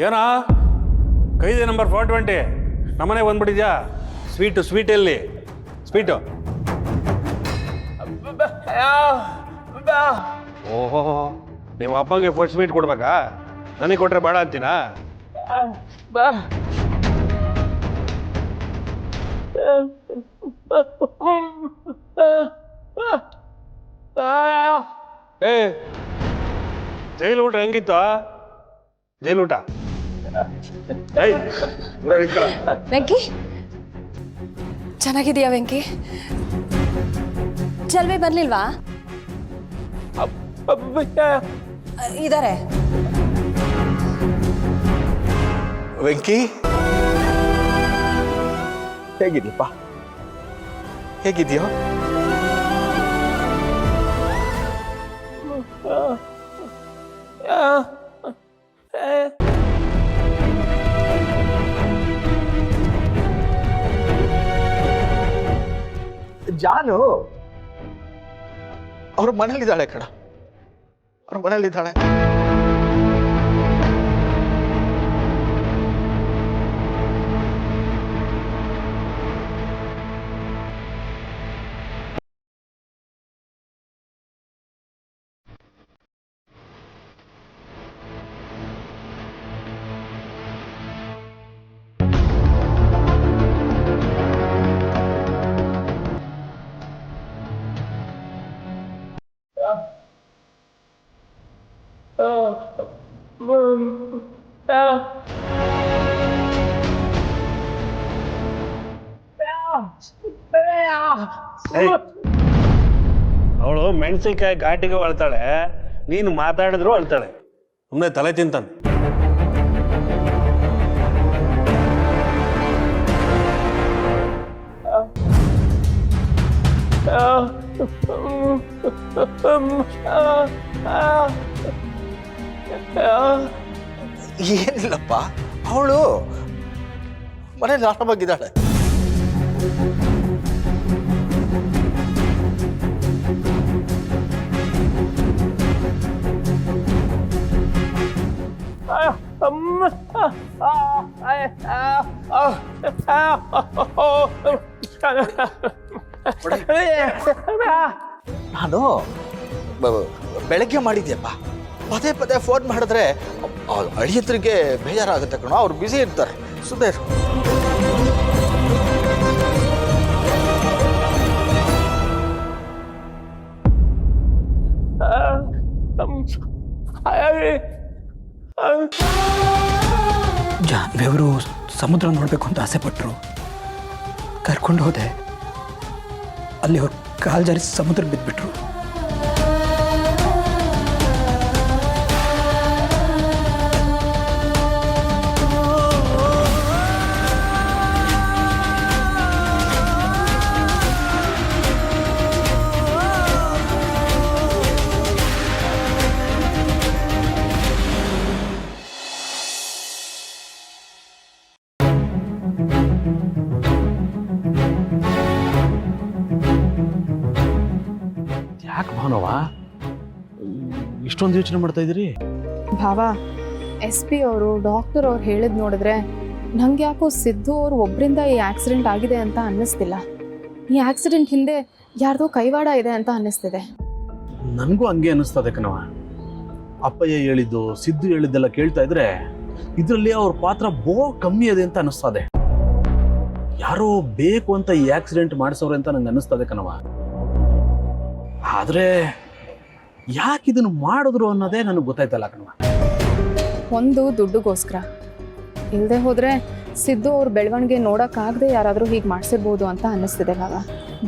ಏನಾ ಕೈದೆ ನಂಬರ್ 420 ನಮ್ಮನೆಗೆ ಬಂದ್ಬಿಟ್ಟಿದ್ಯಾ? ಸ್ವೀಟ್ ಎಲ್ಲಿ ಸ್ವೀಟು? ಓಹೋ, ನಿಮ್ಮ ಅಪ್ಪಗೆ ಫಸ್ಟ್ ಸ್ವೀಟ್ ಕೊಡ್ಬೇಕಾ? ನನಗೆ ಕೊಟ್ರೆ ಬೇಡ ಅಂತೀನಾ? ಏ, ಜೈಲು ಊಟ ಹೆಂಗಿತ್ತು? ಜೈಲು ಊಟ ವೆಂಕಿ, ಚೆನ್ನಾಗಿದೆಯಾ ವೆಂಕಿ? ಜಲ್ವೆ ಬರ್ಲಿಲ್ವಾ? ಇದಾರೆ. ವೆಂಕಿ, ಹೇಗಿದ್ಯಪ್ಪ? ಹೇಗಿದ್ಯೋ? ಜಾನು ಅವ್ರ ಮನೇಲಿದ್ದಾಳೆ ಕಣ, ಅವ್ರ ಮನೇಲಿದ್ದಾಳೆ. ಅವಳು ಮೆಣಸಿನ್ಕಾಯಿ ಘಾಟಿಗೆ ಅಳ್ತಾಳೆ, ನೀನು ಮಾತಾಡಿದ್ರು ಅಳ್ತಾಳೆ. ಸುಮ್ಮನೆ ತಲೆ ತಿಂತಾನೆ. ಏನಿಲ್ಲಪ್ಪ, ಅವಳು ಮನೇಲಿ ಆರಾಮಾಗಿದ್ದಾಳೆ. ನಾನು ಬೆಳಗ್ಗೆ ಮಾಡಿದ್ಯಪ್ಪ, ಪದೇ ಪದೇ ಫೋನ್ ಮಾಡಿದ್ರೆ ಅಳಿಯಂತ್ರಿಗೆ ಬೇಜಾರಾಗುತ್ತೆ ಕಣೋ, ಅವ್ರು ಬ್ಯುಸಿ ಇರ್ತಾರೆ. ಸುಮ್ಮನೆ ಜಾನ್ವಿಯವರು ಸಮುದ್ರ ನೋಡಬೇಕು ಅಂತ ಆಸೆ ಪಟ್ಟರು. ಕರ್ಕೊಂಡು ಹೋದೆ. ಅಲ್ಲಿ ಅವ್ರು ಕಾಲು ಜಾರಿ ಸಮುದ್ರ ಬಿದ್ದುಬಿಟ್ರು. ಯಾಕೆ ಭಾನವ ಇಷ್ಟೊಂದು ಯೋಚನೆ ಮಾಡ್ತಾ ಇದ್ದೀರಿ? ಭಾವ, SP ಅವರು ಡಾಕ್ಟರ್ ಅವ್ರು ಹೇಳಿದ್ ನೋಡಿದ್ರೆ ನಂಗೆ ಯಾಕೋ ಸಿದ್ದು ಅವ್ರು ಒಬ್ಬರಿಂದ ಈ ಆಕ್ಸಿಡೆಂಟ್ ಆಗಿದೆ ಅಂತ ಅನ್ನಿಸ್ತಿಲ್ಲ. ಈ ಆಕ್ಸಿಡೆಂಟ್ ಹಿಂದೆ ಯಾರ್ದೋ ಕೈವಾಡ ಇದೆ ಅಂತ ಅನ್ನಿಸ್ತಿದೆ. ನನಗೂ ಹಂಗೆ ಅನ್ನಿಸ್ತದೆ ಕಣವ. ಅಪ್ಪಯ್ಯ ಹೇಳಿದ್ದು, ಸಿದ್ದು ಹೇಳಿದ್ದೆಲ್ಲ ಕೇಳ್ತಾ ಇದ್ರೆ ಇದರಲ್ಲಿ ಅವ್ರ ಪಾತ್ರ ಕಮ್ಮಿ ಇದೆ ಅಂತ ಅನ್ನಿಸ್ತದೆ. ಯಾರೋ ಬೇಕು ಅಂತ ಈ ಆಕ್ಸಿಡೆಂಟ್ ಮಾಡಿಸೋರೆ ಅಂತ ನಂಗೆ ಅನ್ನಿಸ್ತದೆ ಕಣವ. ಆದ್ರೆ ಯಾಕೆ ಇದನ್ನು ಮಾಡಿದ್ರು ಅನ್ನೋದೇ ನನಗೆ ಗೊತ್ತಾಯ್ತಲ್ಲ ಕಣವ. ಒಂದು ದುಡ್ಡುಗೋಸ್ಕರ, ಇಲ್ಲದೆ ಹೋದ್ರೆ ಸಿದ್ದು ಅವ್ರ ಬೆಳವಣಿಗೆ ನೋಡೋಕ್ಕಾಗದೆ ಯಾರಾದರೂ ಹೀಗೆ ಮಾಡಿಸಿರ್ಬೋದು ಅಂತ ಅನ್ನಿಸ್ತಿದೆ ಭಾವ.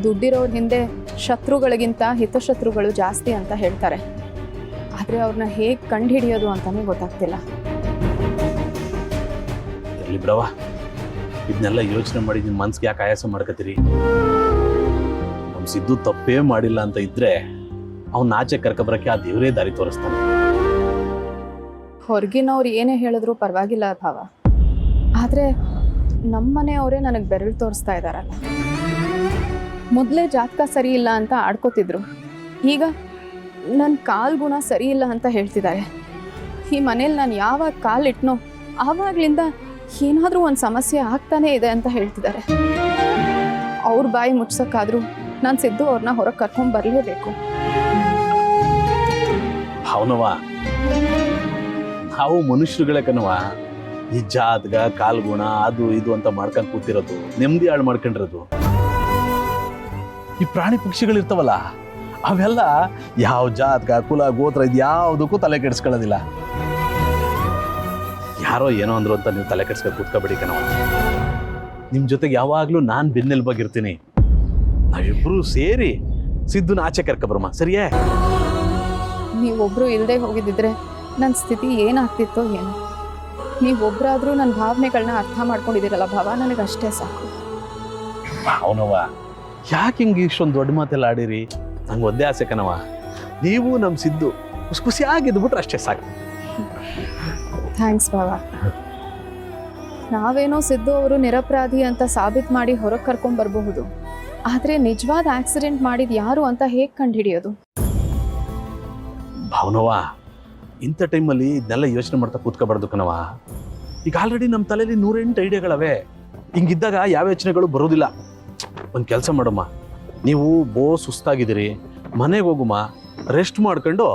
ದುಡ್ಡಿರೋರ ಹಿಂದೆ ಶತ್ರುಗಳಿಗಿಂತ ಹಿತಶತ್ರುಗಳು ಜಾಸ್ತಿ ಅಂತ ಹೇಳ್ತಾರೆ. ಆದರೆ ಅವ್ರನ್ನ ಹೇಗೆ ಕಂಡು ಹಿಡಿಯೋದು ಅಂತಲೇ ಗೊತ್ತಾಗ್ತಿಲ್ಲ. ಇರಲಿ ಬಿಡವ, ಇದನ್ನೆಲ್ಲ ಯೋಚನೆ ಮಾಡಿ ನಿಮ್ಮ ಮನ್ಸಿಗೆ ಯಾಕೆ ಆಯಾಸ ಮಾಡ್ಕೋತೀರಿ? ನಮ್ಮ ಸಿದ್ದು ತಪ್ಪೇ ಮಾಡಿಲ್ಲ ಅಂತ ಇದ್ರೆ ಅವ್ನ ಆಚೆ ಕರ್ಕೊಬರಕ್ಕೆ ಆ ದೇವರೇ ದಾರಿ ತೋರಿಸ್ತಾನೆ. ಹೊರಗಿನವ್ರು ಏನೇ ಹೇಳಿದ್ರು ಪರವಾಗಿಲ್ಲ ಭಾವ, ಆದರೆ ನಮ್ಮನೆಯವರೇ ನನಗೆ ಬೆರಳು ತೋರಿಸ್ತಾ ಇದ್ದಾರಲ್ಲ. ಮೊದಲೇ ಜಾತಕ ಸರಿ ಇಲ್ಲ ಅಂತ ಆಡ್ಕೋತಿದ್ರು, ಈಗ ನನ್ನ ಕಾಲು ಗುಣ ಸರಿ ಇಲ್ಲ ಅಂತ ಹೇಳ್ತಿದ್ದಾರೆ. ಈ ಮನೇಲಿ ನಾನು ಯಾವಾಗ ಕಾಲಿಟ್ನೋ ಆವಾಗ್ಲಿಂದ ಏನಾದರೂ ಒಂದು ಸಮಸ್ಯೆ ಆಗ್ತಾನೇ ಇದೆ ಅಂತ ಹೇಳ್ತಿದ್ದಾರೆ. ಅವ್ರ ಬಾಯಿ ಮುಚ್ಸಕ್ಕಾದ್ರೂ ನಾನು ಸಿದ್ದು ಅವ್ರನ್ನ ಹೊರಗೆ ಕರ್ಕೊಂಡ್ ಬರಲೇಬೇಕು. ಅವನವ ನಾವು ಮನುಷ್ಯರುಗಳೇ ಕಣವ, ಈ ಜಾತ್ಗ ಕಾಲ್ಗುಣ ಅದು ಇದು ಅಂತ ಮಾಡ್ಕೊಂಡ್ ಕೂತಿರೋದು, ನೆಮ್ಮದಿ ಹಾಳು ಮಾಡ್ಕೊಂಡಿರೋದು. ಈ ಪ್ರಾಣಿ ಪಕ್ಷಿಗಳಿರ್ತಾವಲ್ಲ ಅವೆಲ್ಲ ಯಾವ ಜಾತ್ಗ ಕುಲ ಗೋತ್ರ ಇದು ಯಾವುದಕ್ಕೂ ತಲೆ ಕೆಡಿಸ್ಕೊಳ್ಳೋದಿಲ್ಲ. ಯಾರೋ ಏನೋ ಅಂದ್ರು ಅಂತ ನೀವು ತಲೆ ಕೆಡಿಸ್ಕೊಂಡು ಕೂತ್ಕೋಬೇಡಿ ಕಣವ. ನಿಮ್ ಜೊತೆಗೆ ಯಾವಾಗ್ಲೂ ನಾನ್ ಬೆನ್ನೆಲುಬಾಗಿರ್ತೀನಿ. ನಾವಿಬ್ರು ಸೇರಿ ಸಿದ್ದುನ ಆಚೆ ಕರ್ಕೊಬರಮ್ಮ, ಸರಿಯೇ? ನೀವೊಬ್ರು ಇಲ್ಲದೆ ಹೋಗಿದ್ದಿದ್ರೆ ನನ್ನ ಸ್ಥಿತಿ ಏನಾಗ್ತಿತ್ತೋ ಏನೋ. ನೀವೊಬ್ರಾದ್ರೂ ನನ್ನ ಭಾವನೆಗಳನ್ನ ಅರ್ಥ ಮಾಡ್ಕೊಂಡಿದ್ದೀರಲ್ಲ ಭಾವ, ನನಗಷ್ಟೇ ಸಾಕು. ಅವನವ ಯಾಕೆ ಹಿಂಗೆ ಇಷ್ಟೊಂದು ದೊಡ್ಡ ಮಾತೆಲ್ಲ ಆಡಿರಿ? ನಂಗೆ ಒಂದೇ ಆಸೆ ಕಣವ, ನೀವು ನಮ್ಮ ಸಿದ್ದು ಖುಷಿಯಾಗಿದ್ಬಿಟ್ರೆ ಅಷ್ಟೇ ಸಾಕು. ಥ್ಯಾಂಕ್ಸ್ ಭಾವ. ನಾವೇನೋ ಸಿದ್ದು ಅವರು ನಿರಪರಾಧಿ ಅಂತ ಸಾಬೀತು ಮಾಡಿ ಹೊರಗೆ ಕರ್ಕೊಂಡ್ ಬರಬಹುದು, ಆದರೆ ನಿಜವಾದ ಆಕ್ಸಿಡೆಂಟ್ ಮಾಡಿದ್ ಯಾರು ಅಂತ ಹೇಗೆ ಕಂಡುಹಿಡಿಯೋದು? ಭಾವನವ, ಇಂಥ ಟೈಮಲ್ಲಿ ಇದನ್ನೆಲ್ಲ ಯೋಚನೆ ಮಾಡ್ತಾ ಕೂತ್ಕೋಬಾರ್ದು ಕಣವ. ಈಗ ಆಲ್ರೆಡಿ ನಮ್ಮ ತಲೆಯಲ್ಲಿ 108 ಐಡಿಯಾಗಳವೆ. ಹಿಂಗಿದ್ದಾಗ ಯಾವ ಯೋಚನೆಗಳು ಬರೋದಿಲ್ಲ. ಒಂದು ಕೆಲಸ ಮಾಡಮ್ಮ, ನೀವು ಸುಸ್ತಾಗಿದ್ದೀರಿ, ಮನೆಗೆ ಹೋಗುಮ್ಮ, ರೆಸ್ಟ್ ಮಾಡ್ಕೊಂಡು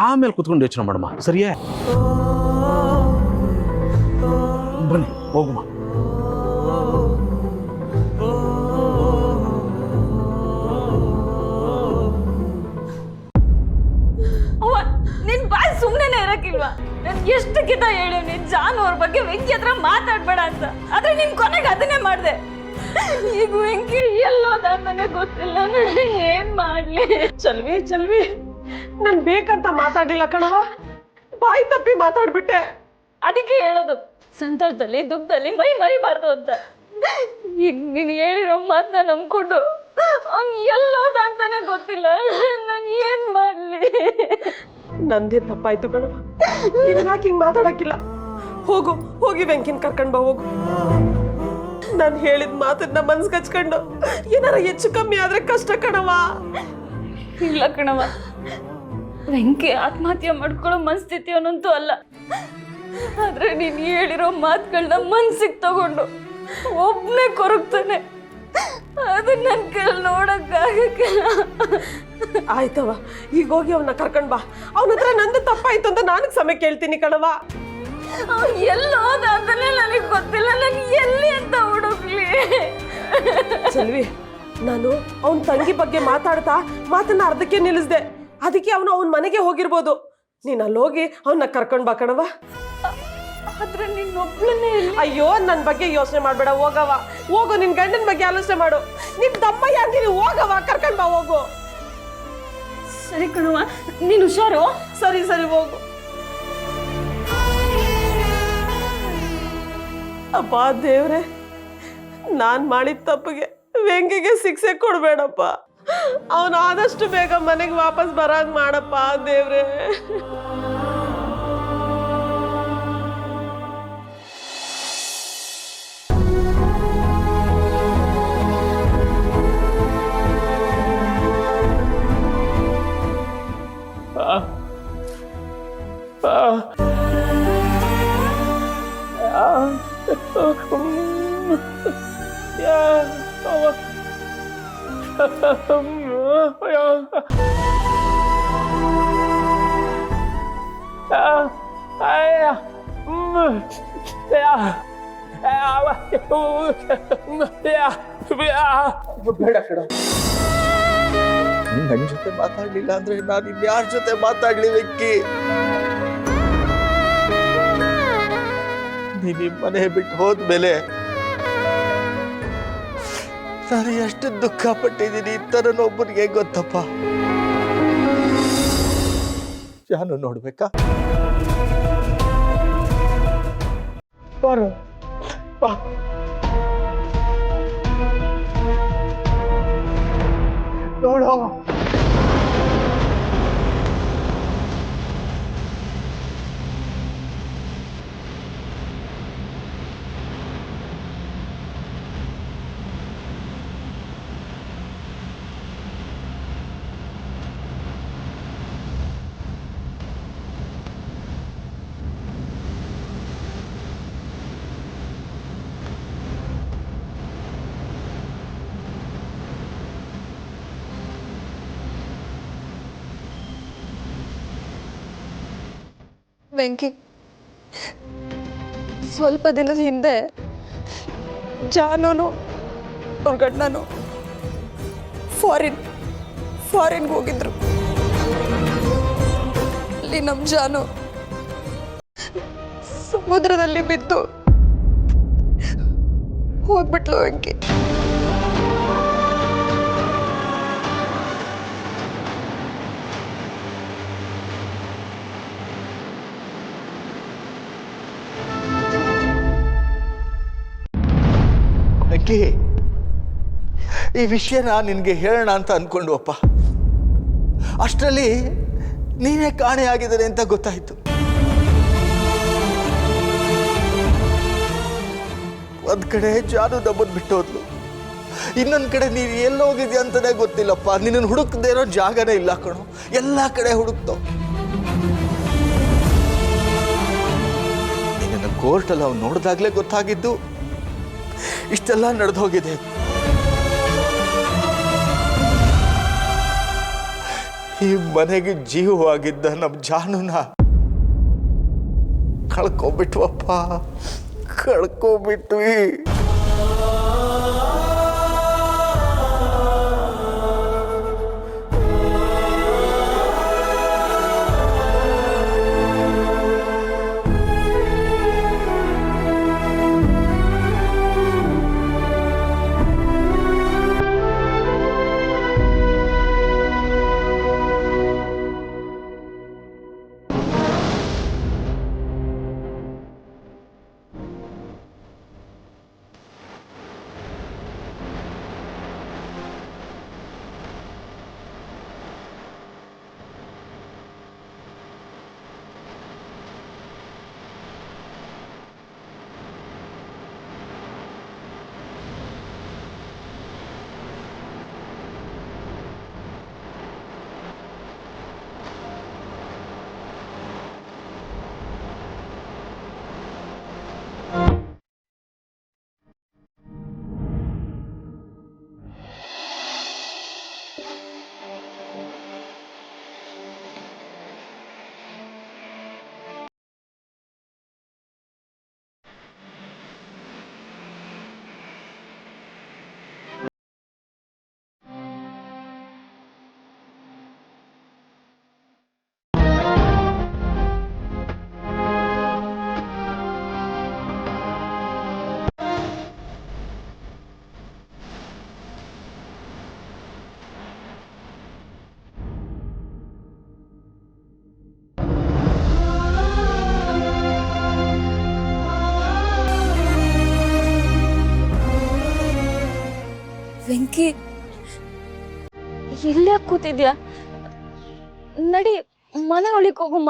ಆಮೇಲೆ ಕೂತ್ಕೊಂಡು ಯೋಚನೆ ಮಾಡಮ್ಮ, ಸರಿಯೇ? ಬನ್ನಿ ಹೋಗುಮ್ಮ. ನಿನ್ ಬಾಯ್ ಸುಮ್ನೆನೆ ಇರಕ್ಕಿಲ್ವಾ? ನನ್ ಎಷ್ಟು ಕಿತ ಹೇಳಿ ನೀನ್ ಜಾನು ಅವ್ರ ಬಗ್ಗೆ ವೆಂಕಿ ಹತ್ರ ಮಾತಾಡ್ಬೇಡ ಅಂತ, ಆದ್ರೆ ನಿನ್ ಕೊನೆಗೆ ಅದನ್ನೇ ಮಾಡ್ದೆ. ಈಗ ವೆಂಕಿ ಎಲ್ಲೋದ ನನಗೆ ಗೊತ್ತಿಲ್ಲ, ನಾನು ಏನ್ ಮಾಡ್ಲಿ? ಚಲ್ವಿ ನಾನ್ ಬೇಕಂತ ಮಾತಾಡ್ಲಿಲ್ಲ ಕಣವ, ಬಾಯಿ ತಪ್ಪಿ ಮಾತಾಡ್ಬಿಟ್ಟೆ. ಅದಕ್ಕೆ ಹೇಳೋದು, ಸಂತೋಷದಲ್ಲಿ ದುಃಖದಲ್ಲಿ ಮೈ ಮರಿಬಾರ್ದು ಅಂತ. ಈಗ ನೀನ್ ಹೇಳಿರೋ ಮಾತನ್ನ ನಂಬ್ಕೊಂಡು ಅವ್ನ್ ಎಲ್ಲೋದ ಅಂತಾನೆ ಗೊತ್ತಿಲ್ಲ, ನಾನು ಏನ್ ಮಾಡ್ಲಿ? ನಂದೇ ತಪ್ಪಾಯ್ತು ಕಣವ, ಈಗ ಯಾಕೆ ಹಿಂಗ್ ಮಾತಾಡಕ್ಕಿಲ್ಲ? ಹೋಗಿ ವೆಂಕಿನ್ ಕರ್ಕೊಂಡ್ ಬಾ, ಹೋಗು. ನಾನು ಹೇಳಿದ ಮಾತನ್ನ ಮನ್ಸ್ ಕಚ್ಕೊಂಡು ಏನಾರ ಹೆಚ್ಚು ಕಮ್ಮಿ ಆದ್ರೆ ಕಷ್ಟ ಕಣವ. ಇಲ್ಲ ಕಣವ, ವೆಂಕಿ ಆತ್ಮಹತ್ಯೆ ಮಾಡ್ಕೊಳ್ಳೋ ಮನಸ್ಥಿತಿ ಅನ್ನಂತೂ ಅಲ್ಲ. ಆದ್ರೆ ನೀನ್ ಹೇಳಿರೋ ಮಾತುಗಳನ್ನ ಮನ್ಸಿಗೆ ತಗೊಂಡು ಒಬ್ನೇ ಕೊರಗ್ತಾನೆ. ಅದನ್ನ ನನ್ ಕೈಲಿ ನೋಡಕ್ಕಾಗಕ್ಕಿಲ್ಲ. ಆಯ್ತವ, ಈಗ ಹೋಗಿ ಅವನ್ನ ಕರ್ಕೊಂಡ್ ಬಾ. ಅವನ ಹತ್ರ ನಂದು ತಪ್ಪಾಯ್ತು ಅಂತ ನಾನು ಸಮಯ ಕೇಳ್ತೀನಿ ಕಣವ. ಅವ್ನು ಎಲ್ಲೋದ ಅಂತಾನೆ ನನಗೆ ಗೊತ್ತಿಲ್ಲ, ನಾನು ಎಲ್ಲಿ ಅಂತ ಹುಡುಕ್ಲಿ? ಚಲ್ವಿ, ನಾನು ಅವನ ತಂಗಿ ಬಗ್ಗೆ ಮಾತಾಡ್ತಾ ಮಾತನ್ನ ಅರ್ಧಕ್ಕೆ ನಿಲ್ಲಿಸ್ದೆ. ಅದಕ್ಕೆ ಅವನು ಅವನ ಮನೆಗೆ ಹೋಗಿರ್ಬೋದು. ನೀನ್ ಅಲ್ಲೋಗಿ ಅವನ್ನ ಕರ್ಕೊಂಡ್ ಬಾ ಕಣವ. ಆದ್ರೆ ನಿನ್ನೊಬ್ಳನ್ನೇ ಅಯ್ಯೋ, ನನ್ ಬಗ್ಗೆ ಯೋಚನೆ ಮಾಡ್ಬೇಡ, ಹೋಗವ. ಹೋಗು, ನಿನ್ ಗಂಡನ ಬಗ್ಗೆ ಆಲೋಚನೆ ಮಾಡು. ನಿನ್ ತಮ್ಮಯ್ಯ ಅಂತೀನಿ, ಹೋಗವ, ಕರ್ಕೊಂಡ್ ಬಾ, ಹೋಗು. ಸರಿ ಕಣವ, ನೀನು ಹುಷಾರು. ಸರಿ ಹೋಗು. ಅಪ್ಪ ದೇವ್ರೆ, ನಾನ್ ಮಾಡಿದ ತಪ್ಪಿಗೆ ವೆಂಕಿಗೆ ಶಿಕ್ಷೆ ಕೊಡ್ಬೇಡಪ್ಪ. ಅವನು ಆದಷ್ಟು ಬೇಗ ಮನೆಗೆ ವಾಪಸ್ ಬರಂಗ್ ಮಾಡಪ್ಪ ದೇವ್ರೆ. ನನ್ನ ಜೊತೆ ಮಾತಾಡ್ಲಿಲ್ಲ ಅಂದ್ರೆ ನಾನು ಇನ್ಯಾರ ಜೊತೆ ಮಾತಾಡ್ಲಿ ವೆಂಕಿ? ನೀನು ಮನೆ ಬಿಟ್ಟು ಹೋದ್ಮೇಲೆ ನಾನು ಎಷ್ಟು ದುಃಖ ಪಟ್ಟಿದ್ದೀನಿ ಅಂತ ನನ್ನೊಬ್ಬನಿಗೆ ಗೊತ್ತಪ್ಪ. ಜಾನು ನೋಡ್ಬೇಕಾ? ಬರು ಬಾ. ನೋಡೋ, ವೆಂಕಿ, ಸ್ವಲ್ಪ ದಿನದ ಹಿಂದೆ ಜಾನೂನು ಅವ್ರ ಗಂಡನು ಫಾರಿನ್ಗೆ ಹೋಗಿದ್ರು. ಅಲ್ಲಿ ನಮ್ಮ ಜಾನು ಸಮುದ್ರದಲ್ಲಿ ಬಿದ್ದು ಹೋಗ್ಬಿಟ್ಲು ವೆಂಕಿ. ವೆಂಕಿ, ಈ ವಿಷಯನ ನಿನಗೆ ಹೇಳೋಣ ಅಂತ ಅನ್ಕೊಂಡ್ವಪ್ಪ. ಅಷ್ಟರಲ್ಲಿ ನೀನೇ ಕಾಣೆಯಾಗಿದ್ದಾರೆ ಅಂತ ಗೊತ್ತಾಯ್ತು. ಒಂದ್ ಕಡೆ ಜಾನು ನಮ್ಮನ್ನು ಬಿಟ್ಟೋದ್ಲು, ಇನ್ನೊಂದ್ ಕಡೆ ನೀನು ಎಲ್ಲೋಗಿದ್ಯಾ ಅಂತಾನೆ ಗೊತ್ತಿಲ್ಲಪ್ಪ. ನಿನ್ನನ್ನು ಹುಡುಕದೇ ಇರೋ ಜಾಗನೇ ಇಲ್ಲ ಕಣೋ, ಎಲ್ಲ ಕಡೆ ಹುಡುಕ್ತೋ. ನಿನ್ನನ್ನು ಕೋರ್ಟಲ್ಲಿ ಅವ್ನು ನೋಡಿದಾಗಲೇ ಗೊತ್ತಾಗಿದ್ದು ಇಷ್ಟೆಲ್ಲ ನಡೆದು ಹೋಗಿದೆ. ಈ ಮನೆಗೆ ಜೀವವಾಗಿದ್ದ ನಮ್ಮ ಜಾನುನ ಕಳ್ಕೊಬಿಟ್ವಪ್ಪ, ಕಳ್ಕೊಬಿಟ್ವಿ. ವೆಂಕಿ, ಇಲ್ಲೇ ಕೂತಿದ್ಯಾ? ನಡಿ, ಮನೆ ಒಳಗೆ ಹೋಗುಮ್ಮ,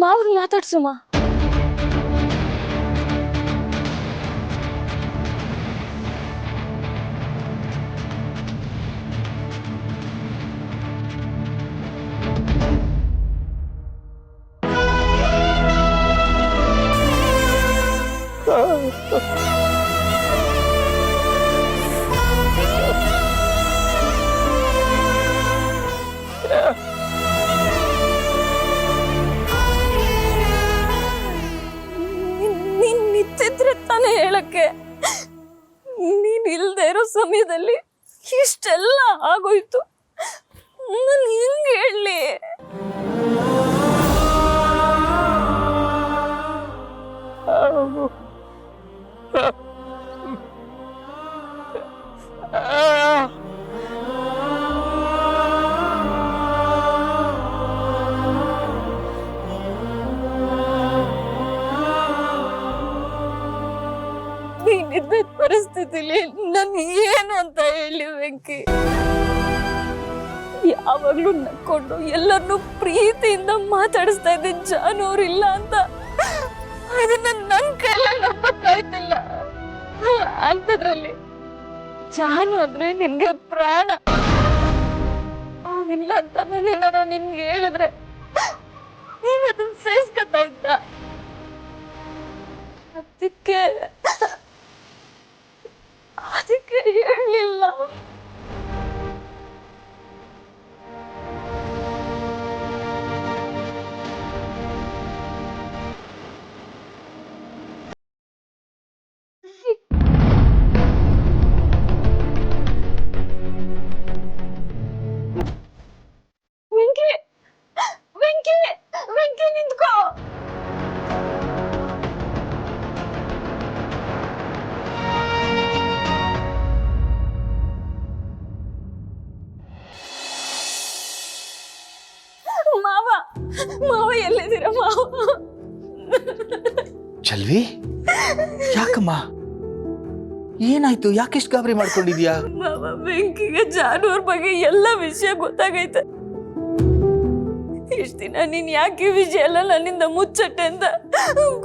ಮಾವ್ರು ಮಾತಾಡ್ಸುಮ್ಮ. ನೀನ್ ನಿಂತಿದ್ರೆ ತಾನೇ ಹೇಳಕ್ಕೆ. ನೀನ್ ಇಲ್ದೇ ಇರೋ ಸಮಯದಲ್ಲಿ ಇಷ್ಟೆಲ್ಲ ಆಗೋಯ್ತು. ನಾನು ಹೆಂಗ್ ಹೇಳಲಿ? ನೀನಿದ್ದ ಪರಿಸ್ಥಿತಿಲಿ ನಾನು ಏನು ಅಂತ ಹೇಳಿ ವೆಂಕಿ? ಯಾವಾಗ್ಲೂ ನಕ್ಕೊಂಡು ಎಲ್ಲರನ್ನೂ ಪ್ರೀತಿಯಿಂದ ಮಾತಾಡಿಸ್ತಾ ಇದ್ದೆ ಜಾನು ಅವ್ರಿಲ್ಲ ಅಂತ. ಅದನ್ನ ನನ್ ಕೈಲ ನಂಬಕ್ಕಾಯ್ತಿಲ್ಲ. ಅಂಥದ್ರಲ್ಲಿ ಜಾನು ಅಂದ್ರೆ ನಿನ್ಗೆ ಪ್ರಾಣ. ಅವಿಲ್ಲ ಅಂತ ನಾನೇನಾರ ನಿನ್ಗೆ ಹೇಳಿದ್ರೆ ನೀನ್ ಅದನ್ನ ಸಹಿಸ್ಕೊತಾ ಇದ್ದ. ಅದಕ್ಕೆ ಹೇಳಲಿಲ್ಲ. ಚಲ್ವಿ, ಯಾಕಮ್ಮ ಏನಾಯ್ತು? ಯಾಕಿಷ್ಟು ಗಾಬರಿ ಮಾಡ್ಕೊಂಡಿದ್ಯಾ? ಮಾವ, ಬೆಂಕಿಗೆ ಜಾನು ಅವ್ರ ಬಗ್ಗೆ ಎಲ್ಲ ವಿಷಯ ಗೊತ್ತಾಗೈತೆ. ಇಷ್ಟ ದಿನ ನೀನ್ ಯಾಕೆ ಈ ವಿಷಯ ಎಲ್ಲ ನನ್ನಿಂದ ಮುಚ್ಚಟ್ಟೆ ಅಂತ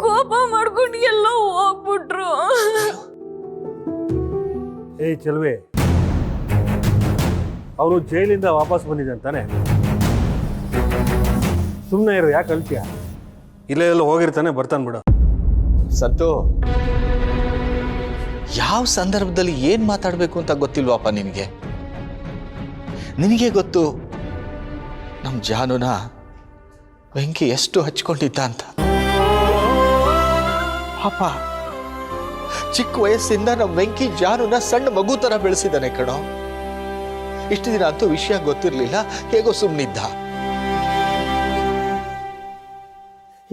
ಕೋಪ ಮಾಡ್ಕೊಂಡು ಎಲ್ಲೋ ಹೋಗ್ಬಿಟ್ರು. ಏಯ್ ಚೆಲ್ವಿ, ಅವನು ಜೈಲಿಂದ ವಾಪಸ್ ಬಂದಿದ್ದಾನೆ ತಾನೆ? ಸುಮ್ಮನೆ ಇರು, ಯಾಕೆ ಅಳ್ತೀಯ? ಇಲ್ಲೇ ಎಲ್ಲ ಹೋಗಿರ್ತಾನೆ, ಬರ್ತಾನೆ ಬಿಡು. ಸಂತು, ಯಾವ ಸಂದರ್ಭದಲ್ಲಿ ಏನ್ ಮಾತಾಡ್ಬೇಕು ಅಂತ ಗೊತ್ತಿಲ್ವಾಪ ನಿನಗೆ? ನಿನಗೆ ಗೊತ್ತು ನಮ್ ಜಾನುನ ಬೆಂಕಿ ಎಷ್ಟು ಹಚ್ಕೊಂಡಿದ್ದ ಅಂತ. ಪಾಪ ಚಿಕ್ಕ ವಯಸ್ಸಿಂದ ನಮ್ ಬೆಂಕಿ ಜಾನುನ ಸಣ್ಣ ಮಗು ತರ ಬೆಳೆಸಿದಾನೆ ಕಣೋ. ಇಷ್ಟು ದಿನ ಅಂತೂ ವಿಷಯ ಗೊತ್ತಿರ್ಲಿಲ್ಲ, ಹೇಗೋ ಸುಮ್ಮನಿದ್ದ.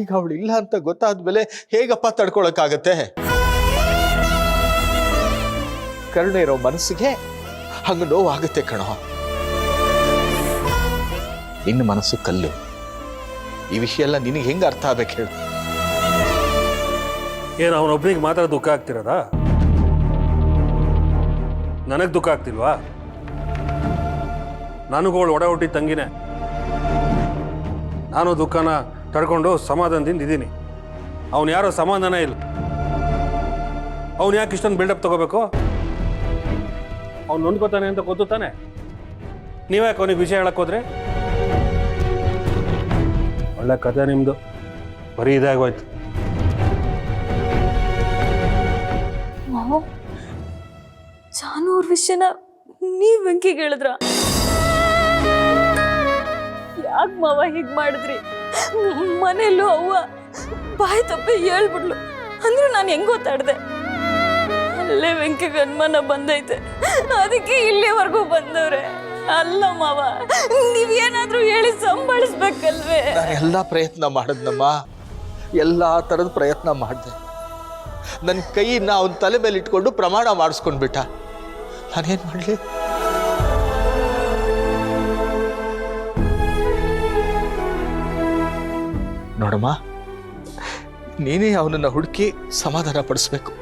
ಈಗ ಅವಳು ಇಲ್ಲ ಅಂತ ಗೊತ್ತಾದ್ಮೇಲೆ ಹೇಗಪ್ಪ ತಡ್ಕೊಳಕ್ಕಾಗತ್ತೆ? ಕರುಣೆ ಇರೋ ಮನಸ್ಸಿಗೆ ಹಂಗ ನೋವಾಗುತ್ತೆ ಕಣೋ. ನಿನ್ನ ಮನಸ್ಸು ಕಲ್ಲು. ಈ ವಿಷಯ ಎಲ್ಲ ನಿನಗೆ ಹೆಂಗ ಅರ್ಥ ಆಗ್ಬೇಕು ಹೇಳು? ಏನು ಅವನೊಬ್ಬನಿಗೆ ಮಾತ್ರ ದುಃಖ ಆಗ್ತಿರೋದಾ? ನನಗೆ ದುಃಖ ಆಗ್ತಿಲ್ವಾ? ನನಗೂ ಅವಳು ಒಡ ಹುಟ್ಟಿ ತಂಗಿನೇ. ನಾನು ದುಃಖನ ತಡ್ಕೊಂಡು ಸಮಾಧಾನದಿಂದ ಇದ್ದೀನಿ. ಅವನು ಯಾರೋ ಸಮಾಧಾನ ಇಲ್ಲ. ಅವನು ಯಾಕೆ ಇಷ್ಟೊಂದು ಬಿಲ್ಡಪ್ ತಗೋಬೇಕು? ಅವ್ನು ನೊಂದ್ಕೋತಾನೆ ಅಂತ ಗೊತ್ತು ತಾನೆ. ನೀವ್ಯಾಕೆ ಅವನಿಗೆ ವಿಷಯ ಹೇಳಕ್ ಹೋದ್ರೆ? ಒಳ್ಳೆ ಕತೆ ನಿಮ್ದು, ಬರೀ ಇದಾಗೋಯ್ತು. ಮಾವ, ಜಾನು ಅವ್ರ ವಿಷಯನ ನೀವ್ ಬೆಂಕಿಗೆ ಹೇಳಿದ್ರ? ಯಾಕೆ ಮಾವ ಹೀಗ್ ಮಾಡಿದ್ರಿ? ಮನೆಯಲ್ಲೂ ಅವ್ವ ಬಾಯಿ ತಪ್ಪಿ ಹೇಳ್ಬಿಡ್ಲು, ಅಂದ್ರೂ ನಾನು ಹೆಂಗ್ ಗೊತ್ತಾಡ್ದೆ? ಅಲ್ಲೇ ಬೆಂಕಿಗೆ ಅನುಮಾನ ಬಂದೈತೆ, ಅದಕ್ಕೆ ಇಲ್ಲಿವರೆಗೂ ಬಂದವ್ರೆ. ಅಲ್ಲ ಮಾವ, ನೀವೇನಾದ್ರೂ ಹೇಳಿ ಸಂಭಾಳಿಸ್ಬೇಕಲ್ವೇ? ಎಲ್ಲ ಪ್ರಯತ್ನ ಮಾಡಿದ್ನಮ್ಮ, ಎಲ್ಲಾ ತರದ ಪ್ರಯತ್ನ ಮಾಡಿದೆ. ನನ್ನ ಕೈಯನ್ನ ಅವನ ತಲೆ ಮೇಲೆ ಇಟ್ಕೊಂಡು ಪ್ರಮಾಣ ಮಾಡಿಸ್ಕೊಂಡ್ಬಿಟ್ಟ. ನಾನೇನ್ ಮಾಡ್ಲಿ? ನೋಡಮ್ಮ, ನೀನೇ ಅವನನ್ನ ಹುಡುಕಿ ಸಮಾಧಾನ ಪಡಿಸ್ಬೇಕು.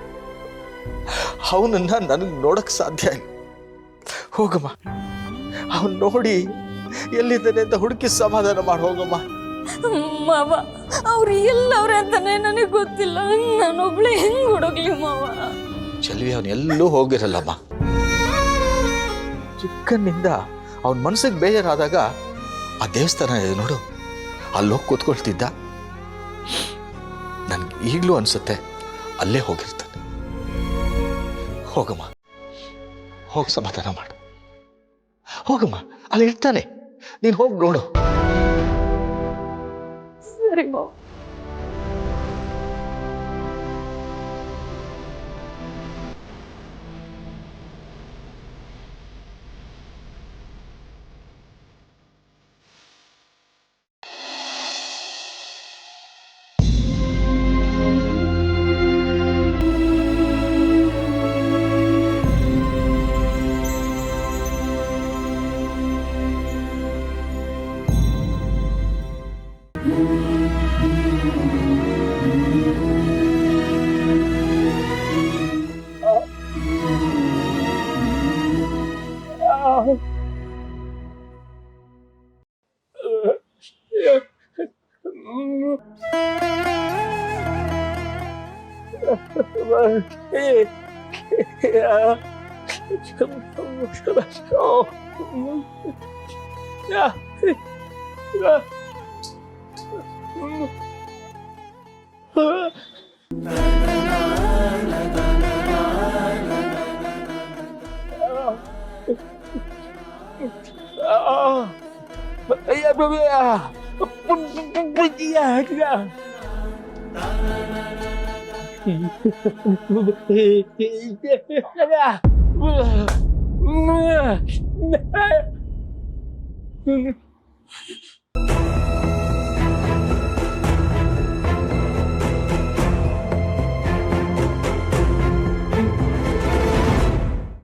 ಅವನನ್ನ ನನಗೆ ನೋಡಕ್ ಸಾಧ್ಯ ಇಲ್ಲ. ಹೋಗಮ್ಮ, ಅವನ್ ನೋಡಿ ಎಲ್ಲಿದ್ದಾನೆ ಅಂತ ಹುಡುಕಿ ಸಮಾಧಾನ ಮಾಡಿ ಹೋಗಮ್ಮ. ಮಾವ, ಅವ್ರು ಎಲ್ಲವ್ರೆ ಅಂತಾನೆ ನನಗೆ ಗೊತ್ತಿಲ್ಲ. ನಾನೊಬ್ಳೆ ಹೆಂಗ್ ಹುಡುಗ್ಲಿ ಮಾವ? ಚೆಲ್ವಿ, ಅವನ್ ಎಲ್ಲೂ ಹೋಗಿರಲ್ಲಮ್ಮ. ಚಿಕ್ಕನ್ನಿಂದ ಅವನ ಮನಸ್ಸಿಗೆ ಬೇಜಾರಾದಾಗ ಆ ದೇವಸ್ಥಾನ ಇದೆ ನೋಡು, ಅಲ್ಲೋಗಿ ಕೂತ್ಕೊಳ್ತಿದ್ದ. ನನ್ಗೆ ಈಗಲೂ ಅನ್ಸುತ್ತೆ ಅಲ್ಲೇ ಹೋಗಿರ್ತಾನೆ. ಹೋಗಮ್ಮ, ಹೋಗಿ ಸಮಾಧಾನ ಮಾಡು. ಹೋಗಮ್ಮ, ಅಲ್ಲಿ ಇರ್ತಾನೆ, ನೀನು ಹೋಗಿ ನೋಡು. ಸರಿ ಮಾವ.